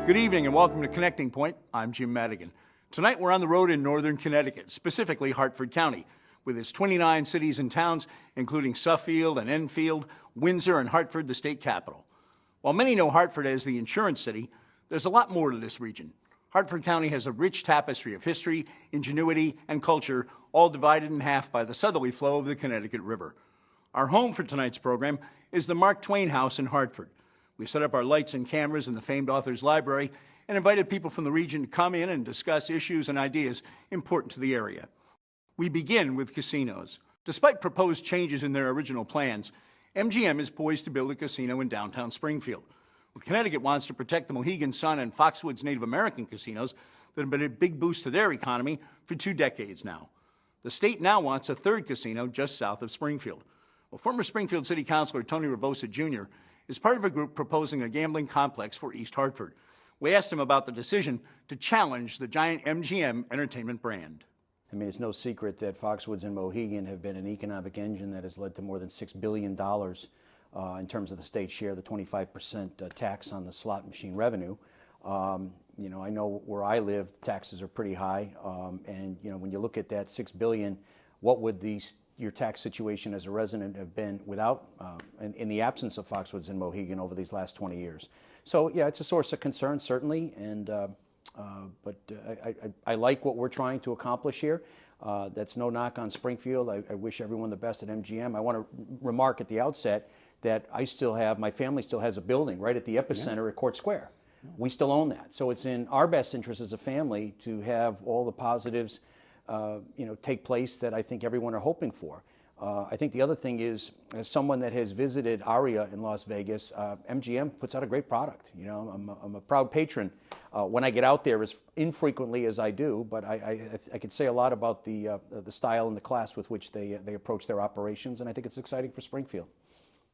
Good evening and welcome to Connecting Point. I'm Jim Madigan. Tonight we're on the road in northern Connecticut, specifically Hartford County, with its 29 cities and towns, including Suffield and Enfield, Windsor, and Hartford, the state capital. While many know Hartford as the insurance city, there's a lot more to this region. Hartford County has a rich tapestry of history, ingenuity, and culture, all divided in half by the southerly flow of the Connecticut River. Our home for tonight's program is the Mark Twain House in Hartford. We set up our lights and cameras in the famed author's library and invited people from the region to come in and discuss issues and ideas important to the area. We begin with casinos. Despite proposed changes in their original plans, MGM is poised to build a casino in downtown Springfield. Connecticut wants to protect the Mohegan Sun and Foxwoods Native American casinos that have been a big boost to their economy for 2 decades now. The state now wants a third casino just south of Springfield. Well, former Springfield City Councilor Anthony Ravosa Jr. is part of a group proposing a gambling complex for East Hartford. We asked him about the decision to challenge the giant MGM entertainment brand. I mean, it's no secret that Foxwoods and Mohegan have been an economic engine that has led to more than $6 billion in terms of the state share, the 25% tax on the slot machine revenue. You know, I know where I live, taxes are pretty high. And, you know, when you look at that $6 billion, what would your tax situation as a resident have been without, in the absence of Foxwoods and Mohegan over these last 20 years? So, yeah, it's a source of concern, certainly. And, I like what we're trying to accomplish here. That's no knock on Springfield. I wish everyone the best at MGM. I want to remark at the outset that my family still has a building right at the epicenter at Court Square. We still own that. So it's in our best interest as a family to have all the positives take place that I think everyone are hoping for. I think the other thing is, as someone that has visited Aria in Las Vegas, MGM puts out a great product. You know, I'm a proud patron. When I get out there as infrequently as I do, but I could say a lot about the style and the class with which they approach their operations, and I think it's exciting for Springfield.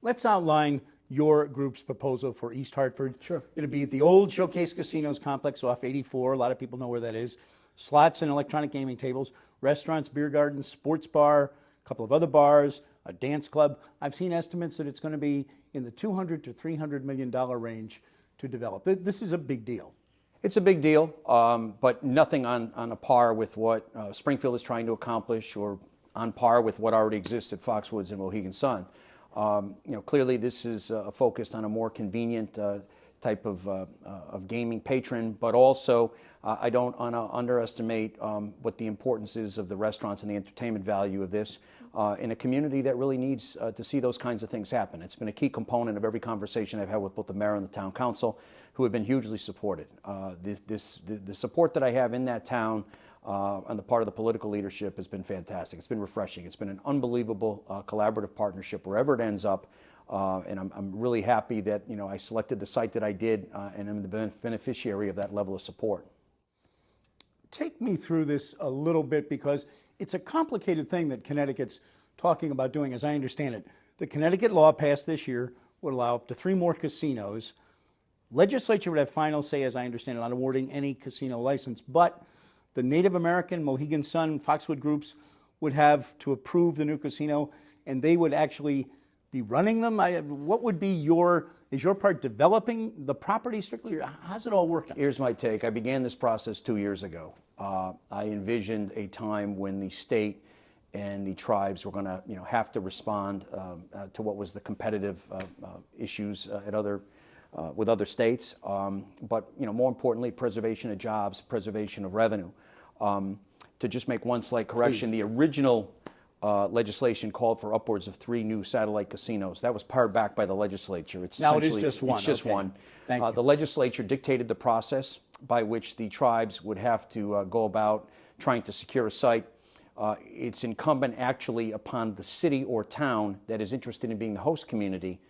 Let's outline your group's proposal for East Hartford. Sure. It'll be at the old Showcase Casinos complex off 84. A lot of people know where that is. Slots and electronic gaming tables, restaurants, beer gardens, sports bar, a couple of other bars, a dance club. I've seen estimates that it's going to be in the $200 to $300 million range to develop. This is a big deal. It's a big deal, but nothing on a par with what Springfield is trying to accomplish, or on par with what already exists at Foxwoods and Mohegan Sun. Clearly this is focused on a more convenient type of gaming patron, but also I don't want to underestimate what the importance is of the restaurants and the entertainment value of this in a community that really needs to see those kinds of things happen. It's been a key component of every conversation I've had with both the mayor and the town council, who have been hugely supported. The support that I have in that town on the part of the political leadership has been fantastic. It's been refreshing. It's been an unbelievable collaborative partnership wherever it ends up. And I'm really happy that I selected the site that I did, and I'm the beneficiary of that level of support. Take me through this a little bit, because it's a complicated thing that Connecticut's talking about doing, as I understand it. The Connecticut law passed this year would allow up to 3 more casinos. Legislature would have final say, as I understand it, on awarding any casino license, but the Native American, Mohegan Sun, Foxwood groups would have to approve the new casino, and they would actually be running them. What would be is your part developing the property strictly, or how's it all working? Here's my take. I began this process 2 years ago. I envisioned a time when the state and the tribes were going to, have to respond to what was the competitive issues with other states, but more importantly, preservation of jobs, preservation of revenue. To just make one slight correction, Please. The original legislation called for upwards of 3 new satellite casinos. That was pared back by the legislature. Now it is just one. It's just one. Thank you. The legislature dictated the process by which the tribes would have to go about trying to secure a site. It's incumbent actually upon the city or town that is interested in being the host community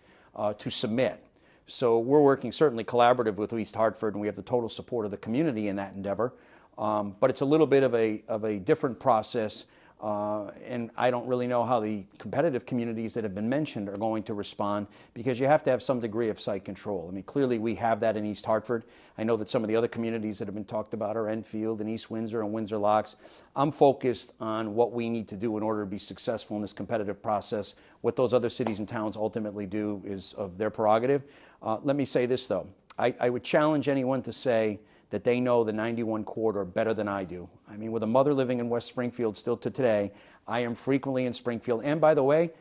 to submit. So we're working certainly collaborative with East Hartford, and we have the total support of the community in that endeavor. But it's a little bit of a different process. And I don't really know how the competitive communities that have been mentioned are going to respond, because you have to have some degree of site control. I mean, clearly we have that in East Hartford. I know that some of the other communities that have been talked about are Enfield and East Windsor and Windsor Locks. I'm focused on what we need to do in order to be successful in this competitive process. What those other cities and towns ultimately do is of their prerogative. Let me say this, though. I would challenge anyone to say that they know the 91 corridor better than I do. I mean, with a mother living in West Springfield still to today, I am frequently in Springfield. And by the way,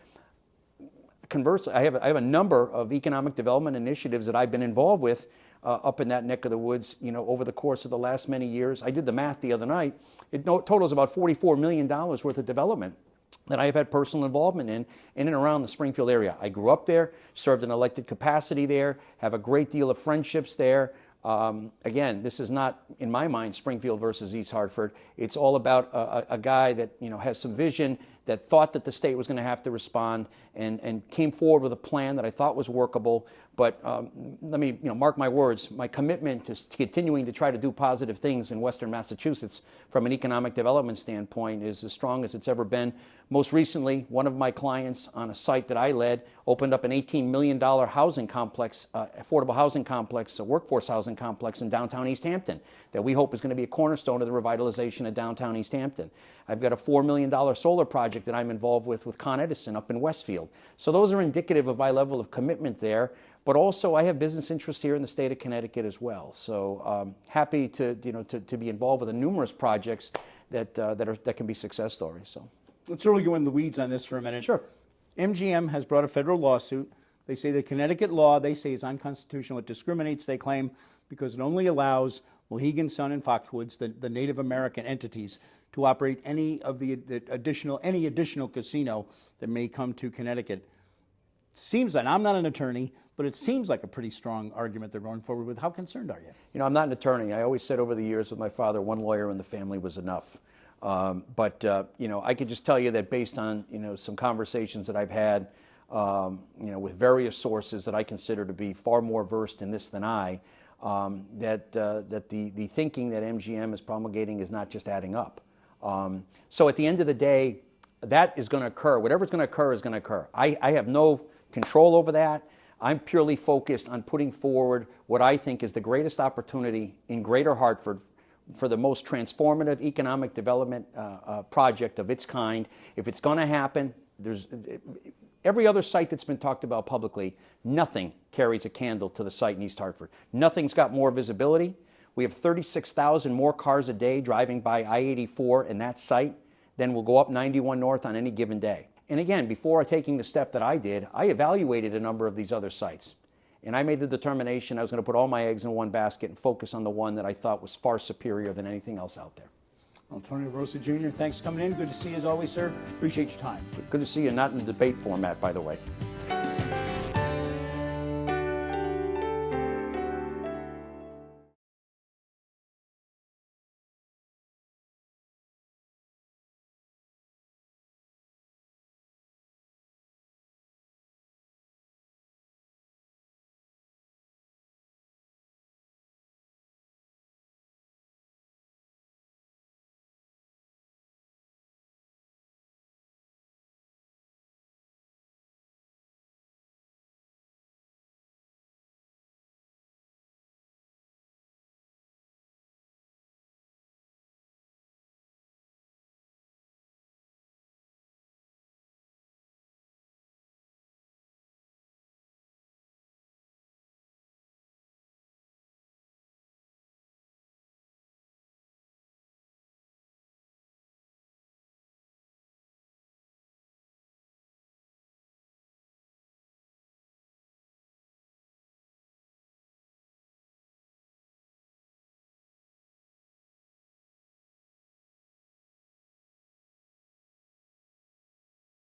conversely, I have a number of economic development initiatives that I've been involved with up in that neck of the woods, over the course of the last many years. I did the math the other night. It totals about $44 million worth of development that I have had personal involvement in and around the Springfield area. I grew up there, served in elected capacity there, have a great deal of friendships there. Again, this is not, in my mind, Springfield versus East Hartford. It's all about a guy that has some vision, that thought that the state was going to have to respond, and came forward with a plan that I thought was workable. But let me mark my words, my commitment to continuing to try to do positive things in Western Massachusetts from an economic development standpoint is as strong as it's ever been. Most recently, one of my clients on a site that I led opened up an $18 million housing complex, affordable housing complex, a workforce housing complex in downtown East Hampton that we hope is going to be a cornerstone of the revitalization of downtown East Hampton. I've got a $4 million solar project that I'm involved with Con Edison up in Westfield. So those are indicative of my level of commitment there. But also, I have business interests here in the state of Connecticut as well. So happy to be involved with the numerous projects that can be success stories. So Let's really go in the weeds on this for a minute. Sure. MGM has brought a federal lawsuit. They say the Connecticut law, they say, is unconstitutional. It discriminates, they claim, because it only allows Mohegan Sun and Foxwoods, the Native American entities, to operate any additional casino that may come to Connecticut. Seems like, I'm not an attorney, but it seems like a pretty strong argument they're going forward with. How concerned are you? I'm not an attorney. I always said over the years with my father, one lawyer in the family was enough. But I could just tell you that based on, some conversations that I've had, with various sources that I consider to be far more versed in this than I, that the thinking that MGM is promulgating is not just adding up. So at the end of the day, that is going to occur. Whatever's going to occur is going to occur. I have no control over that. I'm purely focused on putting forward what I think is the greatest opportunity in Greater Hartford for the most transformative economic development project of its kind. If it's going to happen, there's every other site that's been talked about publicly, nothing carries a candle to the site in East Hartford. Nothing's got more visibility. We have 36,000 more cars a day driving by I-84 in that site than will go up 91 North on any given day. And again, before taking the step that I did, I evaluated a number of these other sites. And I made the determination I was going to put all my eggs in one basket and focus on the one that I thought was far superior than anything else out there. Anthony Ravosa Jr., thanks for coming in. Good to see you as always, sir. Appreciate your time. Good to see you, not in the debate format, by the way.